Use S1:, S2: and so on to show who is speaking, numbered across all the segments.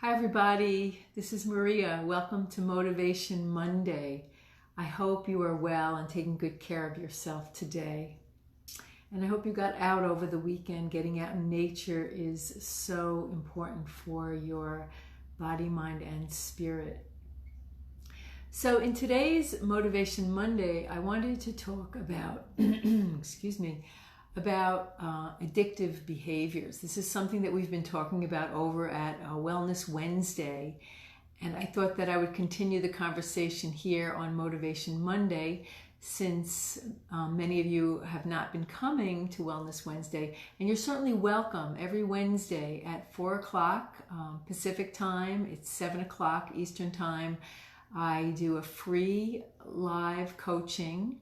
S1: Hi everybody, this is Maria. Welcome to Motivation Monday. I hope you are well and taking good care of yourself today. And I hope you got out over the weekend. Getting out in nature is so important for your body, mind, and spirit. So in today's Motivation Monday, I wanted to talk about, about addictive behaviors. This is something that we've been talking about over at Wellness Wednesday, and I thought that I would continue the conversation here on Motivation Monday, since many of you have not been coming to Wellness Wednesday, and you're certainly welcome every Wednesday at 4 o'clock Pacific time. It's 7 o'clock Eastern time. I do a free live coaching,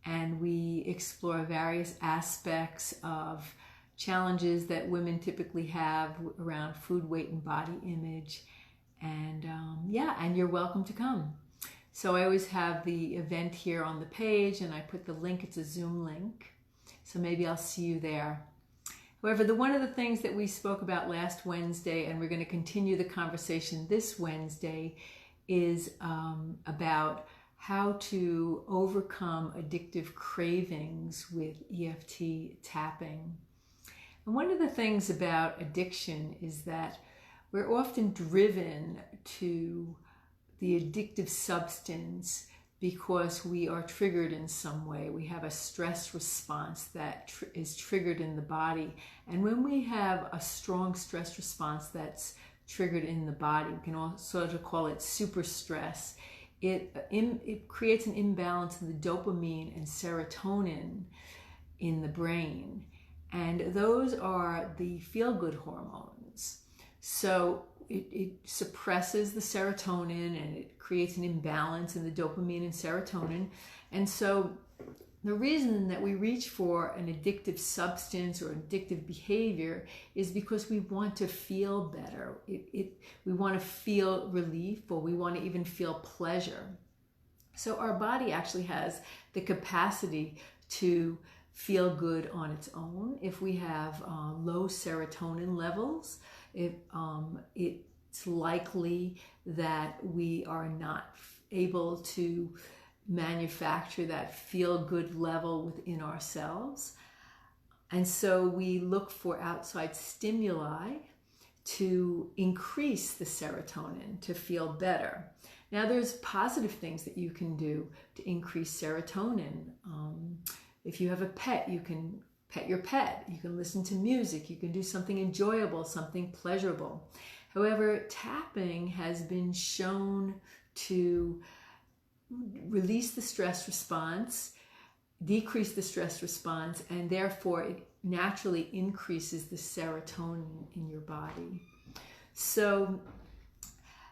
S1: and we explore various aspects of challenges that women typically have around food, weight, and body image. And and you're welcome to come. So I always have the event here on the page, and I put the link. It's a Zoom link, so maybe I'll see you there. However, one of the things that we spoke about last Wednesday, and we're going to continue the conversation this Wednesday, is about how to overcome addictive cravings with EFT tapping. And one of the things about addiction is that we're often driven to the addictive substance because we are triggered in some way. We have a stress response that is triggered in the body. And when we have a strong stress response that's triggered in the body, we can also call it super stress. It creates an imbalance in the dopamine and serotonin in the brain. And those are the feel-good hormones. So it suppresses the serotonin, and it creates an imbalance in the dopamine and serotonin. And so the reason that we reach for an addictive substance or addictive behavior is because we want to feel better. We want to feel relief, or we want to even feel pleasure. So our body actually has the capacity to feel good on its own. If we have low serotonin levels, it's likely that we are not able to manufacture that feel-good level within ourselves. And so we look for outside stimuli to increase the serotonin to feel better. Now, there's positive things that you can do to increase serotonin. If you have a pet, you can pet your pet. You can listen to music. You can do something enjoyable, something pleasurable. However, tapping has been shown to release the stress response, decrease the stress response, and therefore it naturally increases the serotonin in your body. So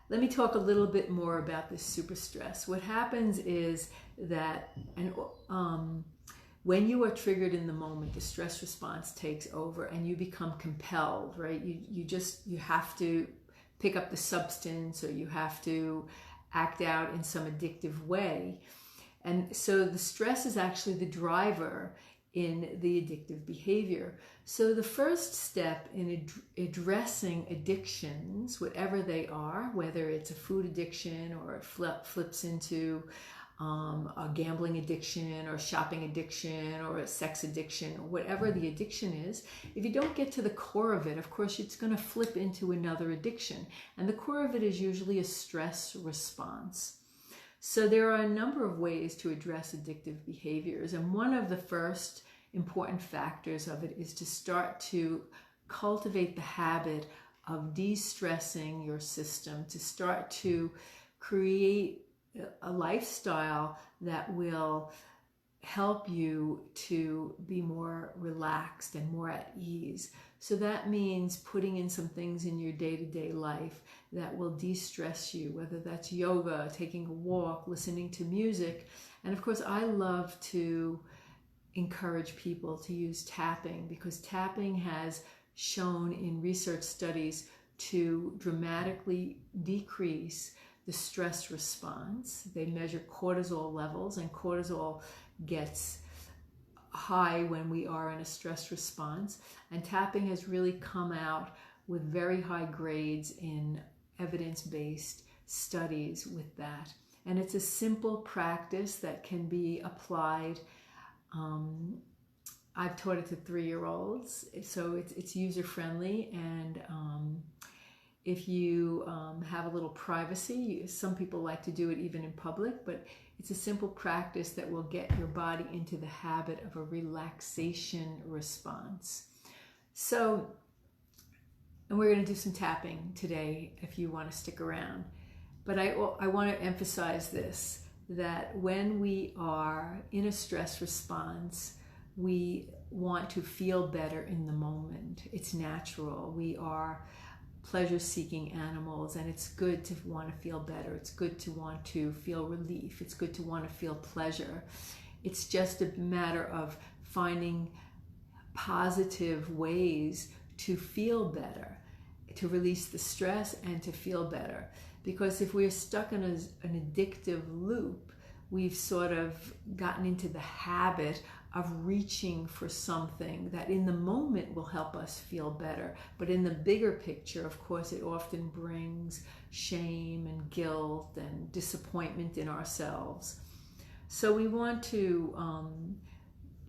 S1: let me talk a little bit more about this super stress. What happens is that when you are triggered in the moment, the stress response takes over and you become compelled, right? You have to pick up the substance, or you have to act out in some addictive way. And so the stress is actually the driver in the addictive behavior. So the first step in addressing addictions, whatever they are, whether it's a food addiction or it flips into a gambling addiction or shopping addiction or a sex addiction, or whatever the addiction is, if you don't get to the core of it, of course, it's going to flip into another addiction. And the core of it is usually a stress response. So there are a number of ways to address addictive behaviors. And one of the first important factors of it is to start to cultivate the habit of de-stressing your system, to start to create a lifestyle that will help you to be more relaxed and more at ease. So that means putting in some things in your day-to-day life that will de-stress you, whether that's yoga, taking a walk, listening to music. And of course, I love to encourage people to use tapping, because tapping has shown in research studies to dramatically decrease the stress response. They measure cortisol levels, and cortisol gets high when we are in a stress response. And tapping has really come out with very high grades in evidence-based studies with that. And it's a simple practice that can be applied. I've taught it to 3-year-olds, so it's user-friendly, and if you have a little privacy, some people like to do it even in public, but it's a simple practice that will get your body into the habit of a relaxation response. So, and we're going to do some tapping today if you want to stick around. But I want to emphasize this, that when we are in a stress response, we want to feel better in the moment. It's natural. We are pleasure-seeking animals, and it's good to want to feel better. It's good to want to feel relief. It's good to want to feel pleasure. It's just a matter of finding positive ways to feel better, to release the stress and to feel better. Because if we're stuck in an addictive loop, we've sort of gotten into the habit of reaching for something that in the moment will help us feel better. But in the bigger picture, of course, it often brings shame and guilt and disappointment in ourselves. So we want to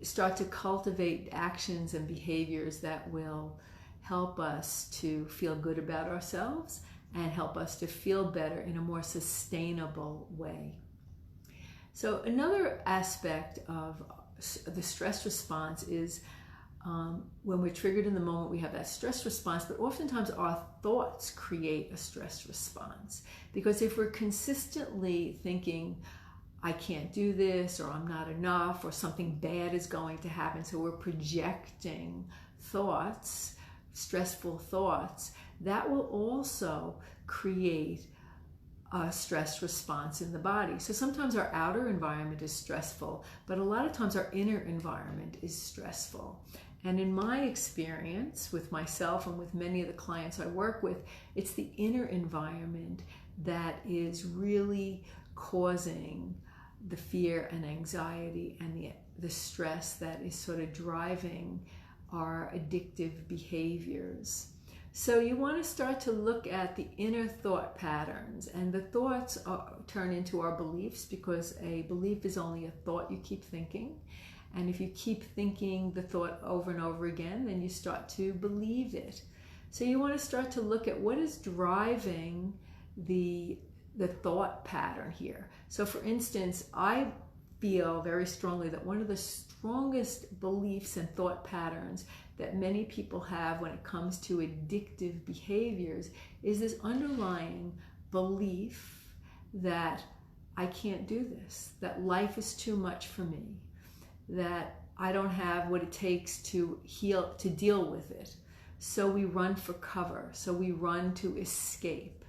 S1: start to cultivate actions and behaviors that will help us to feel good about ourselves and help us to feel better in a more sustainable way. So another aspect of the stress response is when we're triggered in the moment, we have that stress response, but oftentimes our thoughts create a stress response. Because if we're consistently thinking, I can't do this, or I'm not enough, or something bad is going to happen, so we're projecting thoughts, stressful thoughts, that will also create a stress response in the body. So sometimes our outer environment is stressful, but a lot of times our inner environment is stressful. And in my experience with myself and with many of the clients I work with, it's the inner environment that is really causing the fear and anxiety and the stress that is sort of driving our addictive behaviors. So you want to start to look at the inner thought patterns, and the thoughts turn into our beliefs, because a belief is only a thought you keep thinking. And if you keep thinking the thought over and over again, then you start to believe it. So you want to start to look at what is driving the thought pattern here. So for instance, I feel very strongly that one of the strongest beliefs and thought patterns that many people have when it comes to addictive behaviors is this underlying belief that I can't do this, that life is too much for me, that I don't have what it takes to heal, to deal with it. So we run for cover, so we run to escape.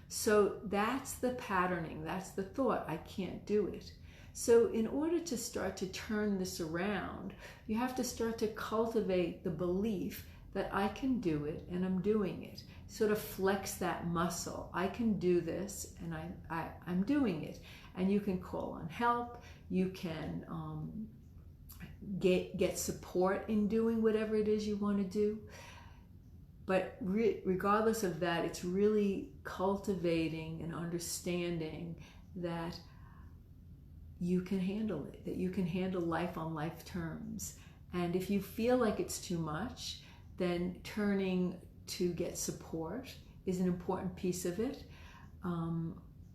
S1: So that's the patterning, that's the thought, I can't do it. So in order to start to turn this around, you have to start to cultivate the belief that I can do it and I'm doing it. Sort of flex that muscle. I can do this and I'm doing it. And you can call on help. You can get support in doing whatever it is you want to do. But regardless of that, it's really cultivating and understanding that you can handle it, that you can handle life on life terms. And if you feel like it's too much, then turning to get support is an important piece of it.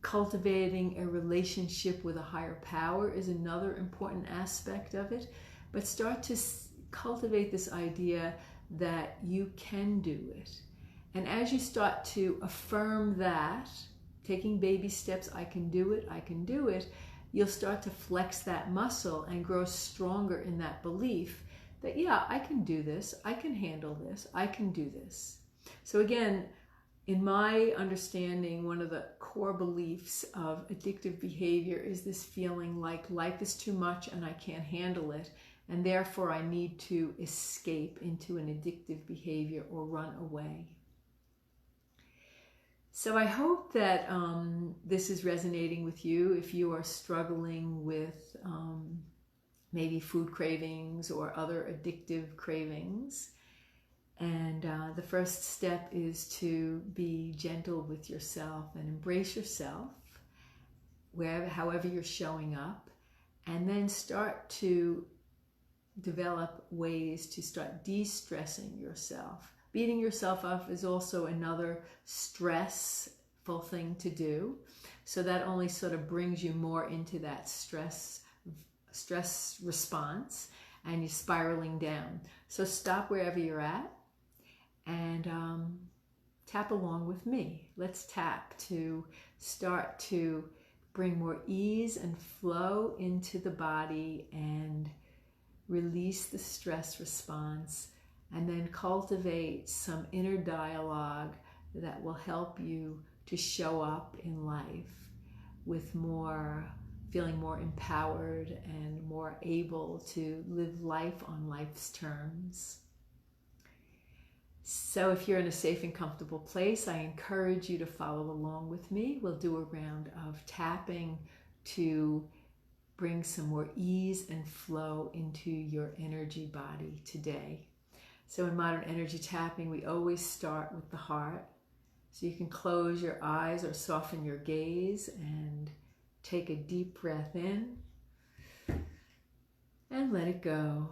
S1: Cultivating a relationship with a higher power is another important aspect of it. But start to cultivate this idea that you can do it. And as you start to affirm that, taking baby steps, I can do it, you'll start to flex that muscle and grow stronger in that belief that, yeah, I can do this, I can handle this, I can do this. So again, in my understanding, one of the core beliefs of addictive behavior is this feeling like life is too much and I can't handle it, and therefore I need to escape into an addictive behavior or run away. So I hope that this is resonating with you if you are struggling with maybe food cravings or other addictive cravings. And the first step is to be gentle with yourself and embrace yourself, however you're showing up, and then start to develop ways to start de-stressing yourself. Beating yourself up is also another stressful thing to do. So that only sort of brings you more into that stress response, and you're spiraling down. So stop wherever you're at and tap along with me. Let's tap to start to bring more ease and flow into the body and release the stress response, and then cultivate some inner dialogue that will help you to show up in life with more, feeling more empowered and more able to live life on life's terms. So if you're in a safe and comfortable place, I encourage you to follow along with me. We'll do a round of tapping to bring some more ease and flow into your energy body today. So in modern energy tapping, we always start with the heart. So you can close your eyes or soften your gaze and take a deep breath in and let it go.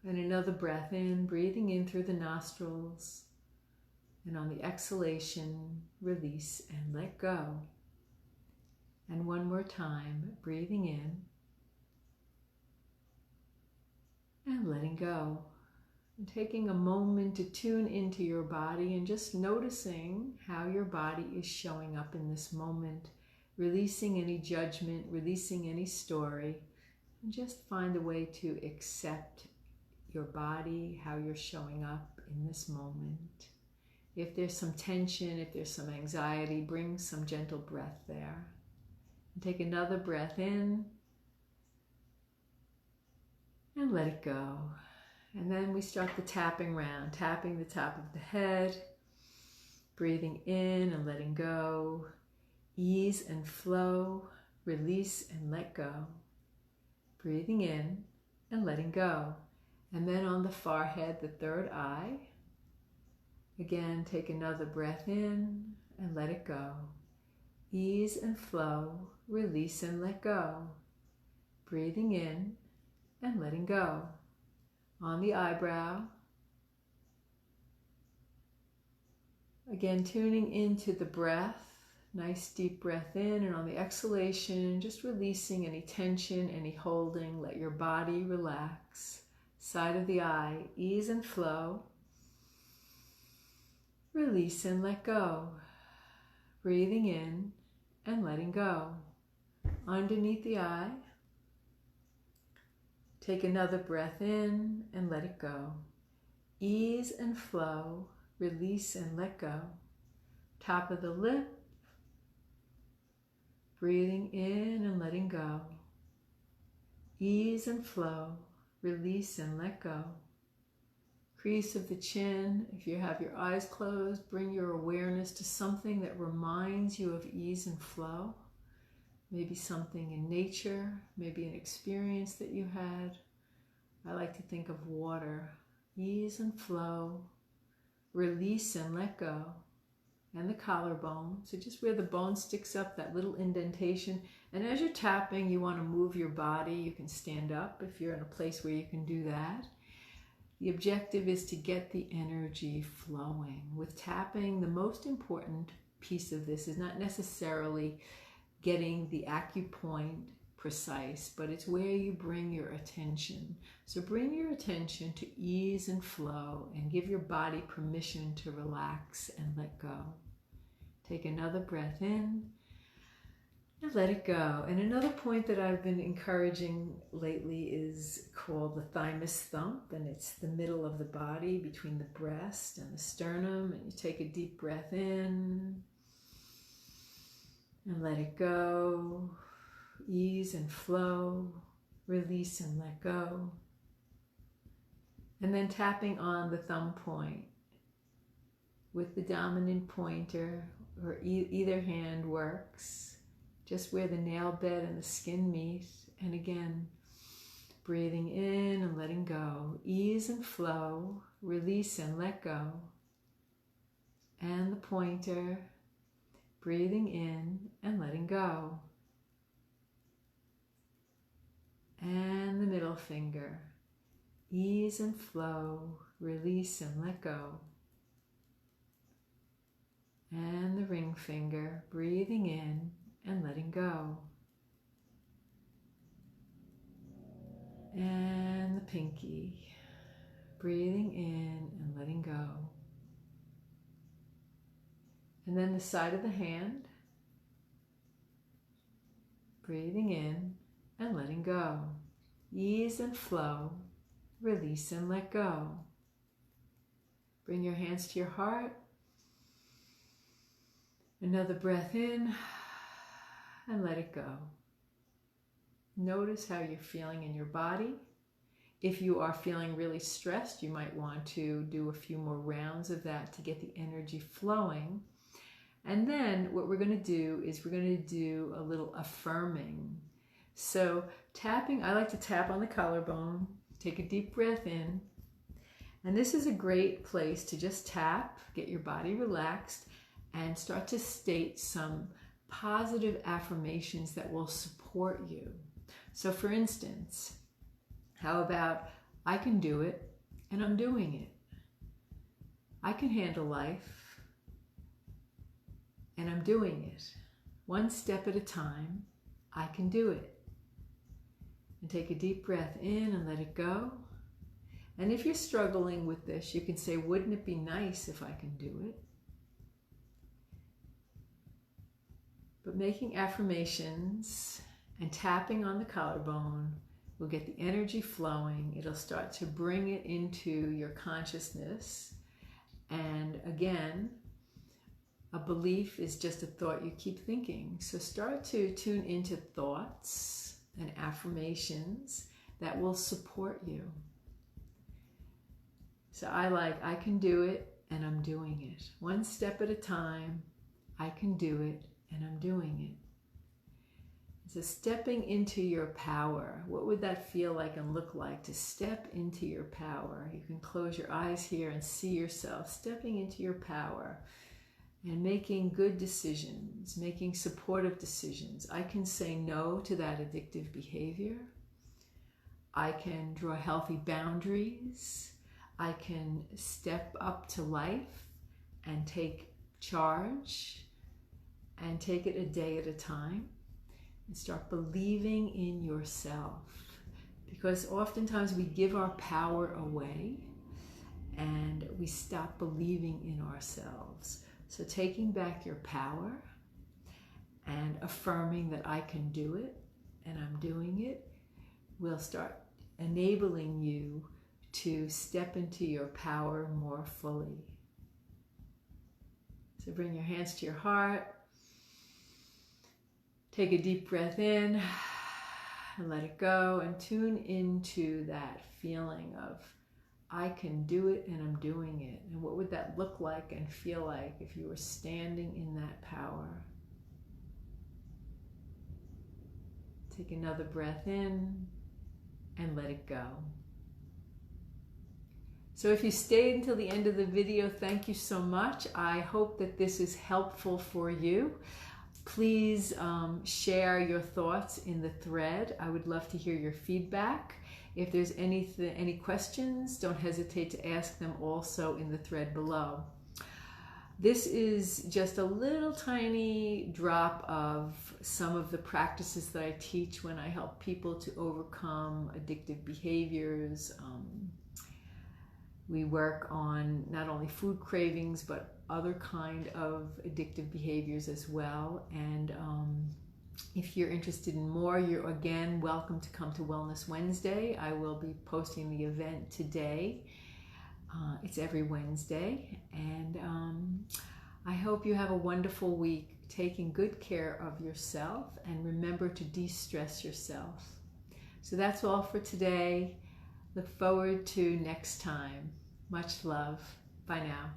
S1: And another breath in, breathing in through the nostrils. And on the exhalation, release and let go. And one more time, breathing in and letting go. And taking a moment to tune into your body and just noticing how your body is showing up in this moment, releasing any judgment, releasing any story, and just find a way to accept your body, how you're showing up in this moment. If there's some tension, if there's some anxiety, bring some gentle breath there. And take another breath in and let it go. And then we start the tapping round, tapping the top of the head, breathing in and letting go, ease and flow, release and let go, breathing in and letting go. And then on the forehead, the third eye, again, take another breath in and let it go. Ease and flow, release and let go. Breathing in and letting go. On the eyebrow, again, tuning into the breath. Nice deep breath in, and on the exhalation, just releasing any tension, any holding. Let your body relax. Side of the eye, ease and flow. Release and let go. Breathing in and letting go. Underneath the eye, take another breath in and let it go. Ease and flow, release and let go. Top of the lip, breathing in and letting go. Ease and flow, release and let go. Crease of the chin, if you have your eyes closed, bring your awareness to something that reminds you of ease and flow. Maybe something in nature, maybe an experience that you had. I like to think of water. Ease and flow, release and let go. And the collarbone, so just where the bone sticks up, that little indentation. And as you're tapping, you want to move your body. You can stand up if you're in a place where you can do that. The objective is to get the energy flowing. With tapping, the most important piece of this is not necessarily getting the acupoint precise, but it's where you bring your attention. So bring your attention to ease and flow and give your body permission to relax and let go. Take another breath in and let it go. And another point that I've been encouraging lately is called the Thymus Thump, and it's the middle of the body between the breast and the sternum. And you take a deep breath in and let it go. Ease and flow, release and let go. And then tapping on the thumb point with the dominant pointer, or either hand works, just where the nail bed and the skin meet. And again, Breathing in and letting go. Ease and flow. Release and let go. And the pointer. Breathing in and letting go. And the middle finger. Ease and flow. Release and let go. And the ring finger. Breathing in and letting go. And the pinky, breathing in and letting go. And then the side of the hand, breathing in and letting go. Ease and flow, release and let go. Bring your hands to your heart. Another breath in and let it go. Notice how you're feeling in your body. If you are feeling really stressed, you might want to do a few more rounds of that to get the energy flowing. And then what we're going to do is we're going to do a little affirming. So tapping, I like to tap on the collarbone, take a deep breath in. And this is a great place to just tap, get your body relaxed, and start to state some positive affirmations that will support you. So for instance, how about, I can do it and I'm doing it. I can handle life and I'm doing it. One step at a time, I can do it. And take a deep breath in and let it go. And if you're struggling with this, you can say, wouldn't it be nice if I can do it? But making affirmations and tapping on the collarbone will get the energy flowing. It'll start to bring it into your consciousness. And again, a belief is just a thought you keep thinking. So start to tune into thoughts and affirmations that will support you. So I can do it and I'm doing it. One step at a time, I can do it and I'm doing it. So stepping into your power. What would that feel like and look like to step into your power? You can close your eyes here and see yourself stepping into your power and making good decisions, making supportive decisions. I can say no to that addictive behavior. I can draw healthy boundaries. I can step up to life and take charge and take it a day at a time. And start believing in yourself, because oftentimes we give our power away and we stop believing in ourselves. So taking back your power and affirming that I can do it and I'm doing it will start enabling you to step into your power more fully. So bring your hands to your heart. Take a deep breath in and let it go and tune into that feeling of I can do it and I'm doing it. And what would that look like and feel like if you were standing in that power? Take another breath in and let it go. So if you stayed until the end of the video, thank you so much. I hope that this is helpful for you. Please share your thoughts in the thread. I would love to hear your feedback. If there's any questions, don't hesitate to ask them also in the thread below. This is just a little tiny drop of some of the practices that I teach when I help people to overcome addictive behaviors. We work on not only food cravings, but other kind of addictive behaviors as well. And if you're interested in more, you're again welcome to come to Wellness Wednesday. I will be posting the event today. It's every Wednesday. And I hope you have a wonderful week, taking good care of yourself, and remember to de-stress yourself. So that's all for today. Look forward to next time. Much love. Bye now.